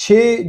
6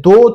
2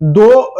2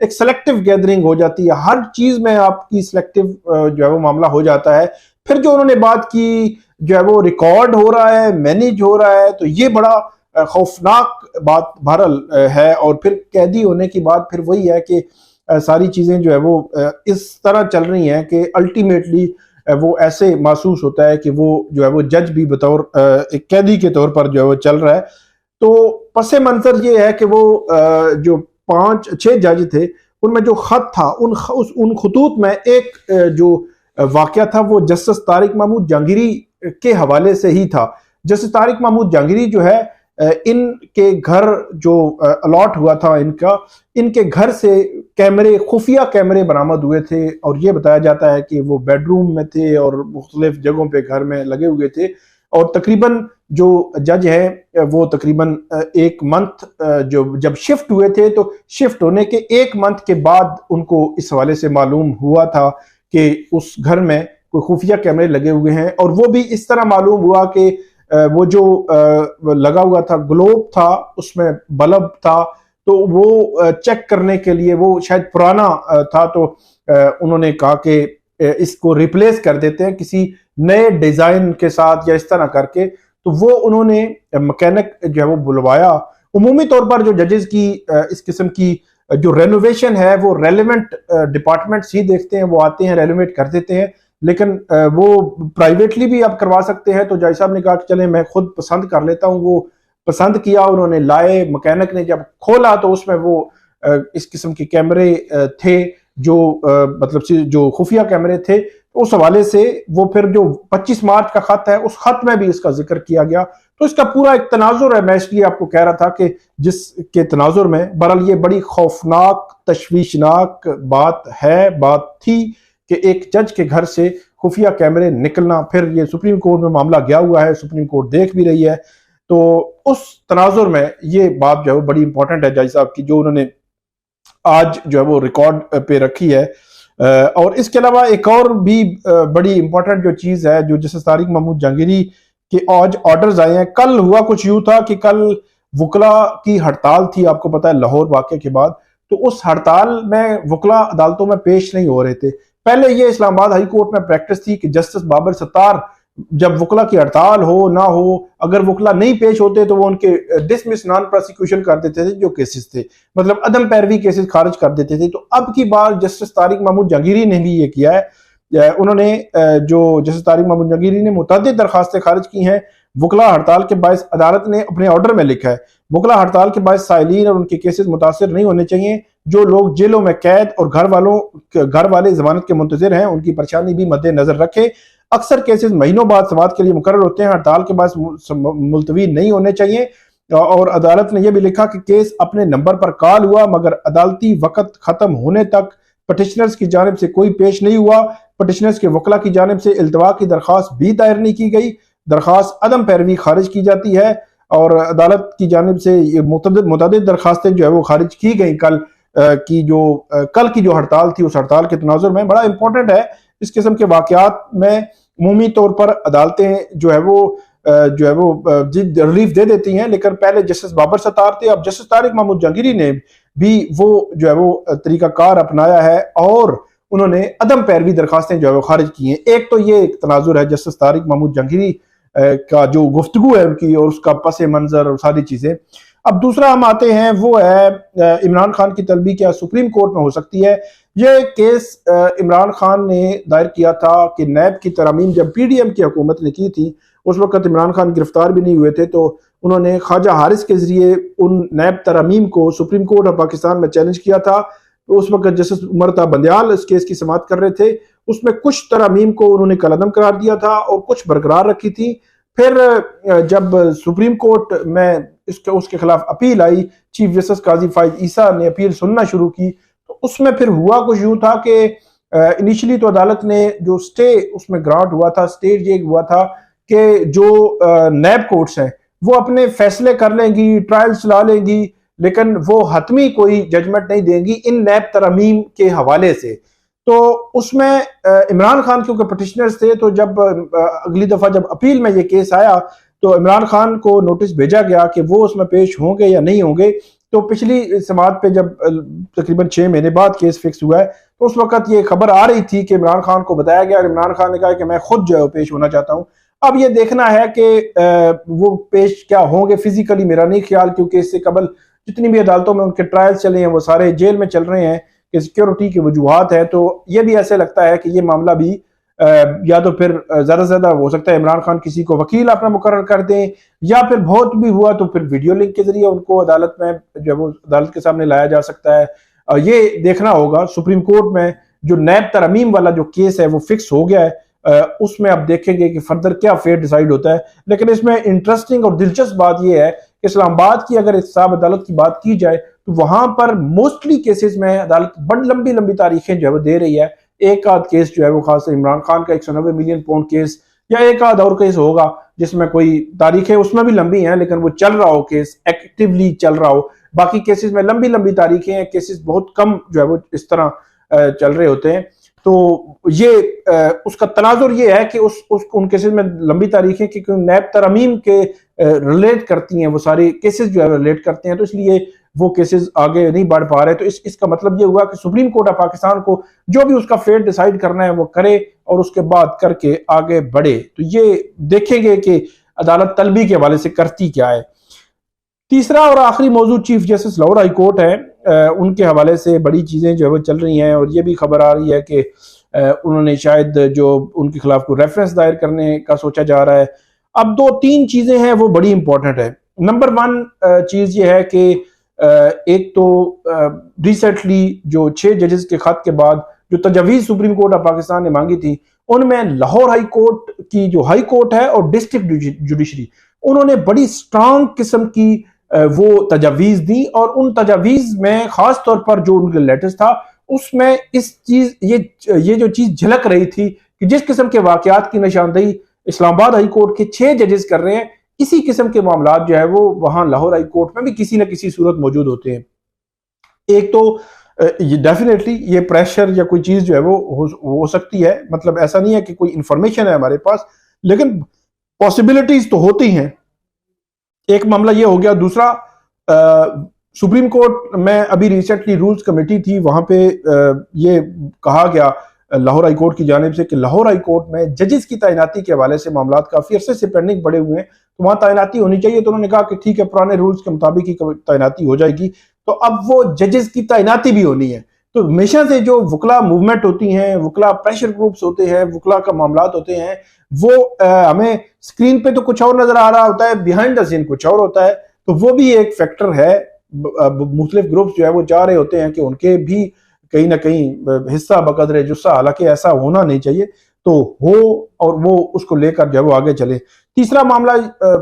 ایک selective gathering ہو جاتی ہے، ہر چیز میں آپ کی سلیکٹیو جو ہے وہ معاملہ ہو جاتا ہے۔ پھر جو انہوں نے بات کی جو ہے وہ ریکارڈ ہو رہا ہے، مینیج ہو رہا ہے، تو یہ بڑا خوفناک بات بہرحال ہے۔ اور پھر قیدی ہونے کی بات پھر وہی ہے کہ ساری چیزیں جو ہے وہ اس طرح چل رہی ہیں کہ الٹیمیٹلی وہ ایسے محسوس ہوتا ہے کہ وہ جو ہے وہ جج بھی بطور ایک قیدی کے طور پر جو ہے وہ چل رہا ہے۔ تو پس منظر یہ ہے کہ وہ جو 5-6 جج تھے ان میں جو خط تھا ان خطوط میں ایک جو واقعہ تھا وہ جسٹس طارق محمود جہانگیری کے حوالے سے ہی تھا۔ جسٹس طارق محمود جہانگیری جو ہے ان کے گھر جو الاٹ ہوا تھا ان کے گھر سے کیمرے، خفیہ کیمرے برآمد ہوئے تھے، اور یہ بتایا جاتا ہے کہ وہ بیڈ روم میں تھے اور مختلف جگہوں پہ گھر میں لگے ہوئے تھے۔ اور تقریباً جو جج ہیں وہ تقریباً 1 منتھ جب شفٹ ہوئے تھے تو شفٹ ہونے کے 1 منتھ کے بعد ان کو اس حوالے سے معلوم ہوا تھا کہ اس گھر میں کوئی خفیہ کیمرے لگے ہوئے ہیں، اور وہ بھی اس طرح معلوم ہوا کہ وہ جو لگا ہوا تھا گلوب تھا، اس میں بلب تھا، تو وہ چیک کرنے کے لیے وہ شاید پرانا تھا، تو انہوں نے کہا کہ اس کو ریپلیس کر دیتے ہیں کسی نئے ڈیزائن کے ساتھ یا اس طرح کر کے۔ تو وہ انہوں نے مکینک جو ہے وہ بلوایا۔ عمومی طور پر جو ججز کی اس قسم کی جو رینوویشن ہے وہ ریلیونٹ ڈپارٹمنٹس ہی دیکھتے ہیں، وہ آتے ہیں رینوویٹ کر دیتے ہیں، لیکن وہ پرائیویٹلی بھی آپ کروا سکتے ہیں۔ تو جج صاحب نے کہا کہ چلیں میں خود پسند کر لیتا ہوں، وہ پسند کیا، انہوں نے لائے، مکینک نے جب کھولا تو اس میں وہ اس قسم کے کیمرے تھے جو مطلب جو خفیہ کیمرے تھے۔ اس حوالے سے وہ پھر جو 25 مارچ کا خط ہے اس خط میں بھی اس کا ذکر کیا گیا۔ تو اس کا پورا ایک تناظر ہے، میں اس لیے آپ کو کہہ رہا تھا کہ جس کے تناظر میں بہرحال یہ بڑی خوفناک تشویشناک بات تھی کہ ایک جج کے گھر سے خفیہ کیمرے نکلنا، پھر یہ سپریم کورٹ میں معاملہ گیا ہوا ہے، سپریم کورٹ دیکھ بھی رہی ہے۔ تو اس تناظر میں یہ بات جو ہے وہ بڑی امپورٹنٹ ہے جج صاحب کی، جو انہوں نے آج جو ہے وہ ریکارڈ پہ رکھی ہے۔ اور اس کے علاوہ ایک اور بھی بڑی امپورٹنٹ جو چیز ہے جو جسٹس طارق محمود جہانگیری کے آج آرڈرز آئے ہیں۔ کل ہوا کچھ یوں تھا کہ کل وکلاء کی ہڑتال تھی، آپ کو پتا ہے لاہور واقعے کے بعد، تو اس ہڑتال میں وکلاء عدالتوں میں پیش نہیں ہو رہے تھے۔ پہلے یہ اسلام آباد ہائی کورٹ میں پریکٹس تھی کہ جسٹس بابر ستار جب وکلاء کی ہڑتال ہو نہ ہو، اگر وکلاء نہیں پیش ہوتے تو وہ ان کے ڈسمس نان پروسیکیوشن کر دیتے تھے، جو کیسز تھے مطلب عدم پیروی کیسز خارج کر دیتے تھے۔ تو اب کی بار جسٹس طارق محمود جہانگیری نے بھی یہ کیا ہے، انہوں نے جو جسٹس طارق محمود جہانگیری نے متعدد درخواستیں خارج کی ہیں۔ وکلاء ہڑتال کے باعث عدالت نے اپنے آرڈر میں لکھا ہے وکلاء ہڑتال کے باعث سائلین اور ان کے کیسز متاثر نہیں ہونے چاہیے۔ جو لوگ جیلوں میں قید اور گھر والے ضمانت کے منتظر ہیں ان کی پریشانی بھی مد نظر رکھیں۔ اکثر کیسز مہینوں بعد سماعت کے لیے مقرر ہوتے ہیں، ہڑتال کے باعث ملتوی نہیں ہونے چاہیے۔ اور عدالت نے یہ بھی لکھا کہ کیس اپنے نمبر پر کال ہوا مگر عدالتی وقت ختم ہونے تک پٹیشنرز کی جانب سے کوئی پیش نہیں ہوا۔ پٹیشنرز کے وکلاء کی جانب سے التوا کی درخواست بھی دائر نہیں کی گئی، درخواست عدم پیروی خارج کی جاتی ہے۔ اور عدالت کی جانب سے یہ متعدد درخواستیں جو ہے وہ خارج کی گئیں۔ کل کی جو ہڑتال تھی اس ہڑتال کے تناظر میں بڑا امپورٹنٹ ہے اس قسم کے واقعات میں عمومی طور پر عدالتیں جو ہے وہ ریلیف دے دیتی ہیں، لیکن پہلے جسٹس بابر ستار تھے، اب جسٹس طارق محمود جہانگیری نے بھی وہ جو ہے وہ طریقہ کار اپنایا ہے اور انہوں نے عدم پیروی درخواستیں جو ہے وہ خارج کی ہیں۔ ایک تو یہ ایک تناظر ہے جسٹس طارق محمود جہانگیری کا جو گفتگو ہے ان کی اور اس کا پس منظر اور ساری چیزیں۔ اب دوسرا ہم آتے ہیں وہ ہے عمران خان کی طلبی کیا سپریم کورٹ میں ہو سکتی ہے۔ یہ کیس عمران خان نے دائر کیا تھا کہ نیب کی ترامیم جب پی ڈی ایم کی حکومت نے کی تھی اس وقت عمران خان گرفتار بھی نہیں ہوئے تھے، تو انہوں نے خواجہ حارث کے ذریعے ان نیب ترامیم کو سپریم کورٹ آف پاکستان میں چیلنج کیا تھا۔ اس وقت جسٹس عمر تا بندیال اس کیس کی سماعت کر رہے تھے، اس میں کچھ ترامیم کو انہوں نے کالعدم قرار دیا تھا اور کچھ برقرار رکھی تھی۔ پھر جب سپریم کورٹ میں اس کے خلاف اپیل آئی، چیف جسٹس قاضی فائز عیسیٰ نے اپیل سننا شروع کی، تو اس میں پھر ہوا کچھ یوں تھا کہ انیشلی تو عدالت نے جو سٹے اس میں گرانٹ ہوا تھا، سٹے یہ ہوا تھا کہ جو نیب کورٹس ہیں وہ اپنے فیصلے کر لیں گی، ٹرائل چلا لیں گی، لیکن وہ حتمی کوئی ججمنٹ نہیں دیں گی ان نیب ترامیم کے حوالے سے۔ تو اس میں عمران خان کیونکہ پٹیشنرز تھے، تو جب اگلی دفعہ جب اپیل میں یہ کیس آیا تو عمران خان کو نوٹس بھیجا گیا کہ وہ اس میں پیش ہوں گے یا نہیں ہوں گے۔ تو پچھلی سماعت پہ جب تقریباً 6 مہینے بعد کیس فکس ہوا ہے تو اس وقت یہ خبر آ رہی تھی کہ عمران خان کو بتایا گیا اور عمران خان نے کہا کہ میں خود جو ہے پیش ہونا چاہتا ہوں. اب یہ دیکھنا ہے کہ وہ پیش کیا ہوں گے. فزیکلی میرا نہیں خیال، کیونکہ اس سے قبل جتنی بھی عدالتوں میں ان کے ٹرائل چلے ہیں وہ سارے جیل میں چل رہے ہیں کہ سیکیورٹی کی وجوہات ہے. تو یہ بھی ایسے لگتا ہے کہ یہ معاملہ بھی یا تو پھر زیادہ سے زیادہ ہو سکتا ہے عمران خان کسی کو وکیل اپنا مقرر کر دیں، یا پھر بہت بھی ہوا تو پھر ویڈیو لنک کے ذریعے ان کو عدالت میں جو وہ عدالت کے سامنے لایا جا سکتا ہے. یہ دیکھنا ہوگا. سپریم کورٹ میں جو نیب ترمیم والا جو کیس ہے وہ فکس ہو گیا ہے، اس میں اب دیکھیں گے کہ فردر کیا فیٹ ڈیسائیڈ ہوتا ہے. لیکن اس میں انٹرسٹنگ اور دلچسپ بات یہ ہے کہ اسلام آباد کی اگر احتساب عدالت کی بات کی جائے تو وہاں پر موسٹلی کیسز میں عدالت بڑی لمبی لمبی تاریخیں جو ہے وہ دے رہی ہے. ایک آدھ کیس جو ہے وہ خاص عمران خان کا 190 ملین پاؤنڈ کیس یا ایک آدھ اور کیس ہوگا جس میں کوئی تاریخیں اس میں بھی لمبی ہیں لیکن وہ چل رہا ہو، کیس ایکٹیولی چل رہا ہو. باقی کیسز میں لمبی لمبی تاریخیں ہیں، کیسز بہت کم جو ہے وہ اس طرح چل رہے ہوتے ہیں. تو یہ اس کا تناظر یہ ہے کہ ان کیسز میں لمبی تاریخیں کہ نیب ترمیم کے ریلیٹ کرتی ہیں، وہ سارے کیسز جو ہے ریلیٹ کرتے ہیں، تو اس لیے وہ کیسز آگے نہیں بڑھ پا رہے. تو اس کا مطلب یہ ہوا کہ سپریم کورٹ آف پاکستان کو جو بھی اس کا فیٹ ڈیسائیڈ کرنا ہے وہ کرے اور اس کے بعد کر کے آگے بڑھے. تو یہ دیکھیں گے کہ عدالت طلبی کے حوالے سے کرتی کیا ہے. تیسرا اور آخری موضوع chief justice Lahore high court ہے. ان کے حوالے سے بڑی چیزیں جو ہے وہ چل رہی ہیں اور یہ بھی خبر آ رہی ہے کہ انہوں نے شاید جو ان کے خلاف کوئی ریفرنس دائر کرنے کا سوچا جا رہا ہے. اب 2-3 چیزیں ہیں وہ بڑی امپورٹنٹ ہے. نمبر 1 چیز یہ ہے کہ ایک تو ریسنٹلی جو 6 ججز کے خط کے بعد جو تجاویز سپریم کورٹ آف پاکستان نے مانگی تھی، ان میں لاہور ہائی کورٹ کی جو ہائی کورٹ ہے اور ڈسٹرکٹ جوڈیشری، انہوں نے بڑی سٹرانگ قسم کی وہ تجاویز دی. اور ان تجاویز میں خاص طور پر جو ان کے لیٹرز تھا اس میں یہ جو چیز جھلک رہی تھی کہ جس قسم کے واقعات کی نشاندہی اسلام آباد ہائی کورٹ کے 6 ججز کر رہے ہیں، اسی قسم کے معاملات جو ہے وہ وہاں لاہور ہائی کورٹ میں بھی کسی نہ کسی صورت موجود ہوتے ہیں. ایک تو ڈیفینیٹلی یہ پریشر یا کوئی چیز جو ہے وہ ہو سکتی ہے، مطلب ایسا نہیں ہے کہ کوئی انفارمیشن ہے ہمارے پاس، لیکن پاسبلٹیز تو ہوتی ہیں. ایک معاملہ یہ ہو گیا. دوسرا، سپریم کورٹ میں ابھی ریسنٹلی رولز کمیٹی تھی، وہاں پہ یہ کہا گیا لاہور ہائی کورٹ کی جانب سے کہ لاہور ہائی کورٹ میں ججز کی تعیناتی کے حوالے سے معاملات کافی عرصے سے پینڈنگ پڑے ہوئے ہیں، تو وہاں تعیناتی ہونی چاہیے. تو انہوں نے کہا کہ ٹھیک ہے، پرانے رولز کے مطابق ہی تعیناتی ہو جائے گی. تو اب وہ ججز کی تعیناتی بھی ہونی ہے. تو ہمیشہ سے جو وکلا موومنٹ ہوتی ہیں، وکلا پریشر گروپس ہوتے ہیں، وکلا کا معاملات ہوتے ہیں، وہ ہمیں سکرین پہ تو کچھ اور نظر آ رہا ہوتا ہے، بیہائنڈ دا سین کچھ اور ہوتا ہے. تو وہ بھی ایک فیکٹر ہے. مختلف گروپس جو ہے وہ چاہ رہے ہوتے ہیں کہ ان کے بھی کہیں نہ کہیں حصہ بقدر جثہ، حالانکہ ایسا ہونا نہیں چاہیے تو ہو، اور وہ اس کو لے کر جو ہے وہ آگے چلے. تیسرا معاملہ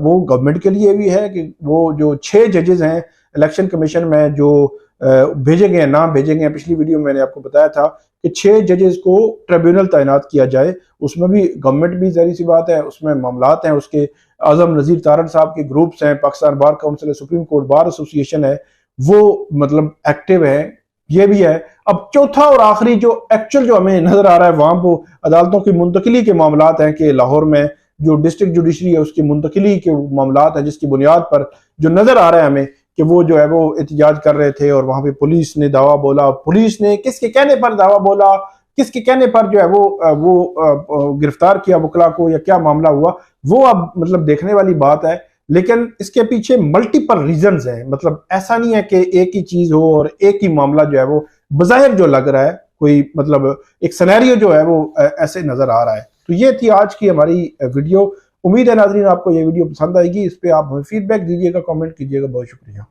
وہ گورنمنٹ کے لیے بھی ہے کہ وہ جو 6 ججز ہیں الیکشن کمیشن میں جو بھیجے گئے ہیں، نام بھیجے گئے ہیں، پچھلی ویڈیو میں نے آپ کو بتایا تھا کہ 6 ججز کو ٹریبیونل تعینات کیا جائے. اس میں بھی گورنمنٹ بھی ظاہری سی بات ہے، اس میں معاملات ہیں، اس کے اعظم نذیر تارڑ صاحب کے گروپس ہیں، پاکستان بار کونسل ہے، سپریم کورٹ بار ایسوسی ایشن ہے، وہ مطلب ایکٹیو ہے. یہ بھی ہے. اب چوتھا اور آخری جو ایکچوئل جو ہمیں نظر آ رہا ہے وہاں وہ عدالتوں کی منتقلی کے معاملات ہیں کہ لاہور میں جو ڈسٹرکٹ جوڈیشری ہے اس کی منتقلی کے معاملات ہیں، جس کی بنیاد پر جو نظر آ رہا ہے ہمیں کہ وہ جو ہے وہ احتجاج کر رہے تھے اور وہاں پہ پولیس نے دعویٰ بولا. پولیس نے کس کے کہنے پر دعویٰ بولا، کس کے کہنے پر جو ہے وہ گرفتار کیا وکلا کو، یا کیا معاملہ ہوا، وہ اب مطلب دیکھنے والی بات ہے. لیکن اس کے پیچھے ملٹیپل ریزنز ہیں. مطلب ایسا نہیں ہے کہ ایک ہی چیز ہو اور ایک ہی معاملہ جو ہے وہ بظاہر جو لگ رہا ہے، کوئی مطلب ایک سینیریو جو ہے وہ ایسے نظر آ رہا ہے. تو یہ تھی آج کی ہماری ویڈیو. امید ہے ناظرین آپ کو یہ ویڈیو پسند آئے گی. اس پہ آپ ہمیں فیڈ بیک دیجیے گا، کامنٹ کیجیے گا. بہت شکریہ.